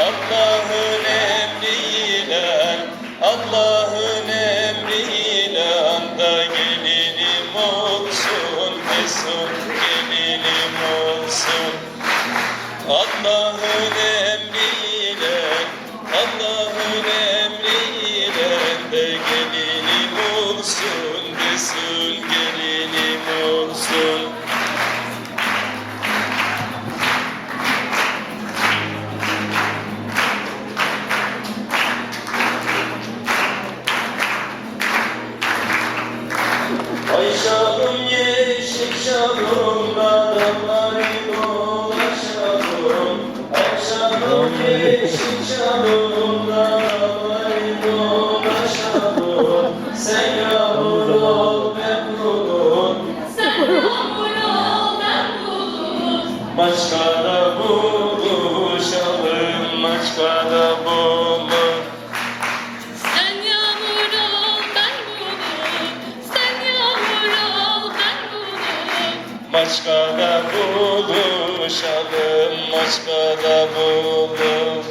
Allah'ın emriyle, Allah'ın emriyle anda gelinim olsun, Mesut gelinim olsun. Allah'ın emriyle, Allah'ın emriyle de gelinim olsun, Resul gelinim olsun. Ay şahım yeşil şahım, adamları dolaşalım. Ay şahım yeşil şahım, adamları dolaşalım. Sen yağmur ol ben bulut, Sen yağmur ol ben bulut. Maçkada buluşalım, Maçkada bulut. Sen yağmur ol ben bulut. Sen yağmur ol ben bulut. Maçkada buluşalım, Maçkada bulut.